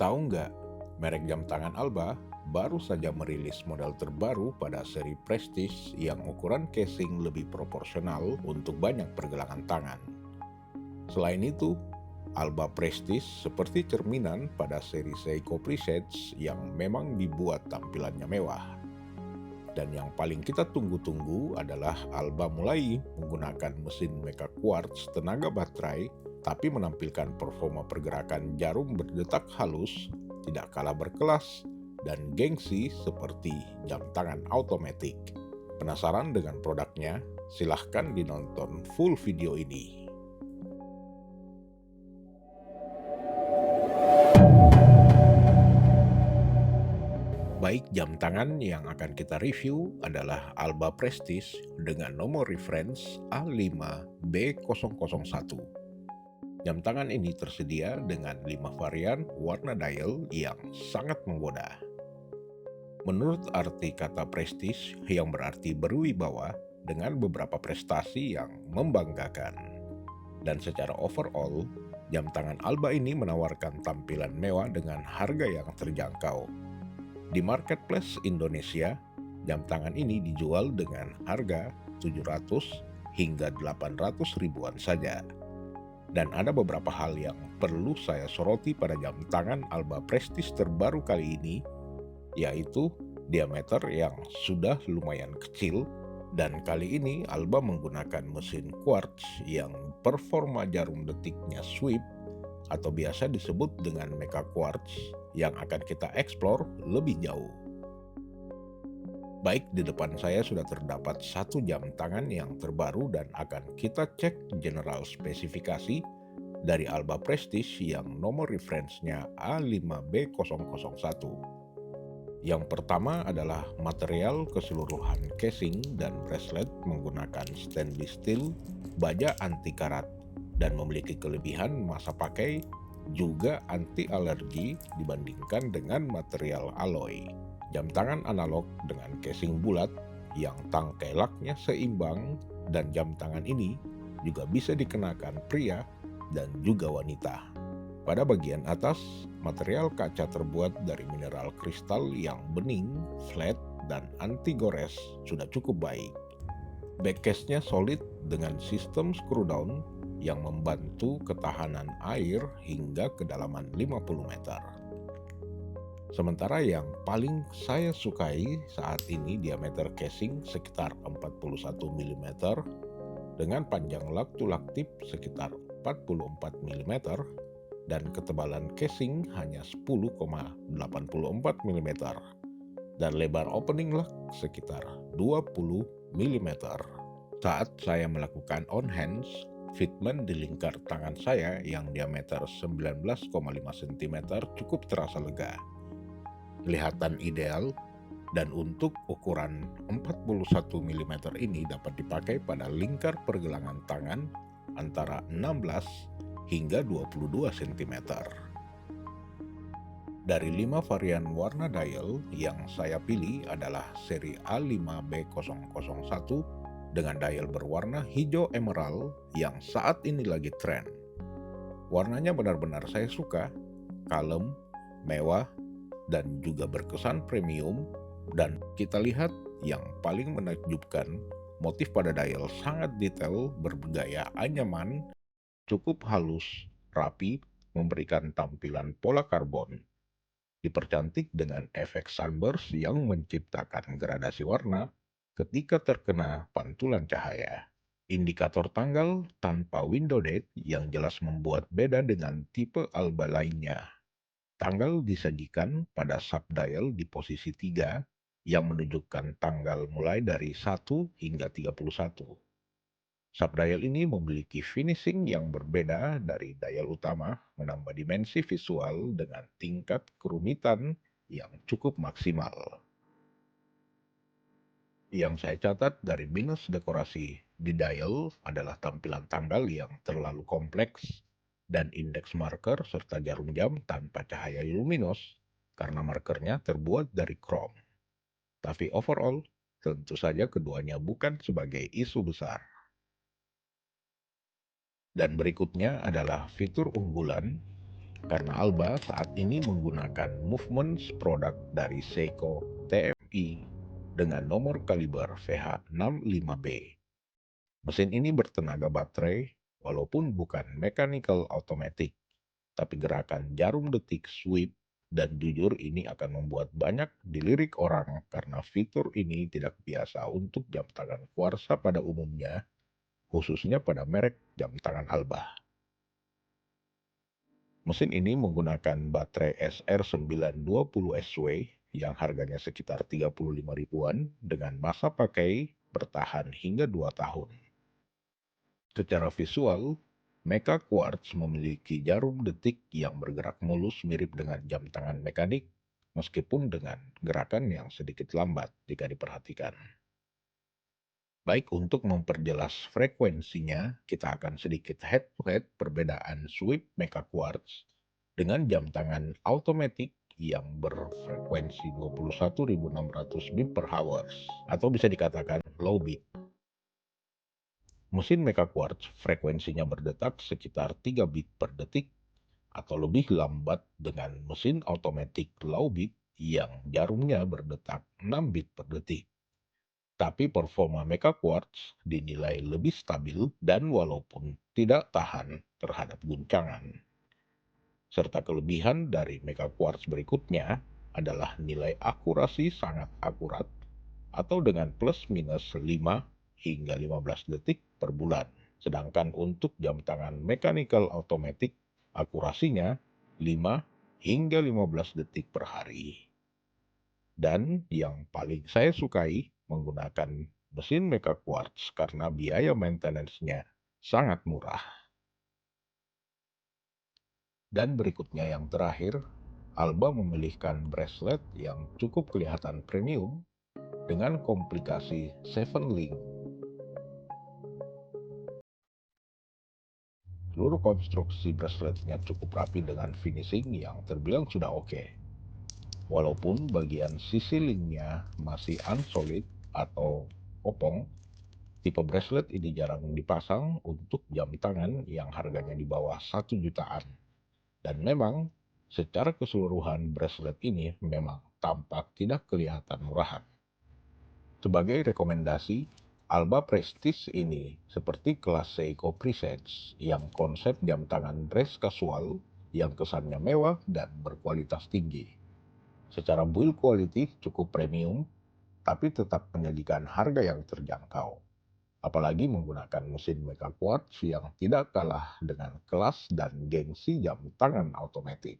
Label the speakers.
Speaker 1: Tahu nggak, merek jam tangan Alba baru saja merilis model terbaru pada seri Prestige yang ukuran casing lebih proporsional untuk banyak pergelangan tangan. Selain itu, Alba Prestige seperti cerminan pada seri Seiko Presage yang memang dibuat tampilannya mewah. Dan yang paling kita tunggu-tunggu adalah Alba mulai menggunakan mesin Mecha Quartz tenaga baterai, tapi menampilkan performa pergerakan jarum berdetak halus, tidak kalah berkelas, dan gengsi seperti jam tangan otomatis. Penasaran dengan produknya? Silahkan dinonton full video ini. Baik, jam tangan yang akan kita review adalah Alba Prestige dengan nomor reference A5B001. Jam tangan ini tersedia dengan 5 varian warna dial yang sangat menggoda. Menurut arti kata prestige yang berarti berwibawa dengan beberapa prestasi yang membanggakan. Dan secara overall, jam tangan Alba ini menawarkan tampilan mewah dengan harga yang terjangkau. Di marketplace Indonesia, jam tangan ini dijual dengan harga 700 hingga 800 ribuan saja. Dan ada beberapa hal yang perlu saya soroti pada jam tangan Alba Prestige terbaru kali ini, yaitu diameter yang sudah lumayan kecil, dan kali ini Alba menggunakan mesin quartz yang performa jarum detiknya sweep atau biasa disebut dengan Mecha Quartz yang akan kita eksplor lebih jauh. Baik, di depan saya sudah terdapat satu jam tangan yang terbaru dan akan kita cek general spesifikasi dari Alba Prestige yang nomor reference-nya A5B001. Yang pertama adalah material keseluruhan casing dan bracelet menggunakan stainless steel baja anti karat dan memiliki kelebihan masa pakai juga anti alergi dibandingkan dengan material alloy. Jam tangan analog dengan casing bulat yang tangkai laknya seimbang, dan jam tangan ini juga bisa dikenakan pria dan juga wanita. Pada bagian atas, material kaca terbuat dari mineral kristal yang bening, flat, dan anti gores sudah cukup baik. Backcase-nya solid dengan sistem screw down yang membantu ketahanan air hingga kedalaman 50 meter. Sementara yang paling saya sukai saat ini diameter casing sekitar 41 mm dengan panjang lak-to-lak tip sekitar 44 mm dan ketebalan casing hanya 10,84 mm dan lebar opening lock sekitar 20 mm. Saat saya melakukan on hands, fitment di lingkar tangan saya yang diameter 19,5 cm cukup terasa lega, kelihatan ideal, dan untuk ukuran 41 mm ini dapat dipakai pada lingkar pergelangan tangan antara 16 hingga 22 cm. Dari 5 varian warna dial yang saya pilih adalah seri A5B001 dengan dial berwarna hijau emerald yang saat ini lagi tren. Warnanya benar-benar saya suka, kalem, mewah, dan juga berkesan premium. Dan kita lihat yang paling menakjubkan, motif pada dial sangat detail, bergaya anyaman, cukup halus, rapi, memberikan tampilan pola karbon. Dipercantik dengan efek sunburst yang menciptakan gradasi warna ketika terkena pantulan cahaya. Indikator tanggal tanpa window date yang jelas membuat beda dengan tipe Alba lainnya. Tanggal disajikan pada subdial di posisi 3 yang menunjukkan tanggal mulai dari 1 hingga 31. Subdial ini memiliki finishing yang berbeda dari dial utama, menambah dimensi visual dengan tingkat kerumitan yang cukup maksimal. Yang saya catat dari minus dekorasi di dial adalah tampilan tanggal yang terlalu kompleks dan indeks marker serta jarum jam tanpa cahaya luminos karena markernya terbuat dari krom. Tapi overall, tentu saja keduanya bukan sebagai isu besar. Dan berikutnya adalah fitur unggulan karena Alba saat ini menggunakan movements produk dari Seiko TFI dengan nomor kaliber VH65B. Mesin ini bertenaga baterai walaupun bukan mechanical automatic, tapi gerakan jarum detik sweep, dan jujur ini akan membuat banyak dilirik orang karena fitur ini tidak biasa untuk jam tangan kuarsa pada umumnya, khususnya pada merek jam tangan Alba. Mesin ini menggunakan baterai SR920SW yang harganya sekitar 35 ribuan dengan masa pakai bertahan hingga 2 tahun. Secara visual, Mecha Quartz memiliki jarum detik yang bergerak mulus mirip dengan jam tangan mekanik, meskipun dengan gerakan yang sedikit lambat jika diperhatikan. Baik, untuk memperjelas frekuensinya, kita akan sedikit head-to-head perbedaan sweep Mecha Quartz dengan jam tangan automatic yang berfrekuensi 21.600 beat per hours, atau bisa dikatakan low beat. Mesin Mecha Quartz frekuensinya berdetak sekitar 3 bit per detik atau lebih lambat dengan mesin automatic low beat yang jarumnya berdetak 6 bit per detik. Tapi performa Mecha Quartz dinilai lebih stabil dan walaupun tidak tahan terhadap guncangan. Serta kelebihan dari Mecha Quartz berikutnya adalah nilai akurasi sangat akurat atau dengan plus minus 5 hingga 15 detik per bulan. Sedangkan untuk jam tangan mechanical automatic, akurasinya 5 hingga 15 detik per hari. Dan yang paling saya sukai menggunakan mesin Mecha Quartz karena biaya maintenance-nya sangat murah. Dan berikutnya yang terakhir, Alba memilihkan bracelet yang cukup kelihatan premium dengan komplikasi 7 link. Seluruh konstruksi braceletnya cukup rapi dengan finishing yang terbilang sudah oke. Walaupun bagian sisi linknya masih unsolid atau kopong, tipe bracelet ini jarang dipasang untuk jam tangan yang harganya di bawah 1 jutaan. Dan memang secara keseluruhan bracelet ini memang tampak tidak kelihatan murahan. Sebagai rekomendasi, Alba Prestige ini seperti kelas Seiko Presage yang konsep jam tangan dress casual yang kesannya mewah dan berkualitas tinggi. Secara build quality cukup premium, tapi tetap menyajikan harga yang terjangkau. Apalagi menggunakan mesin Mecha Quartz yang tidak kalah dengan kelas dan gengsi jam tangan otomatis.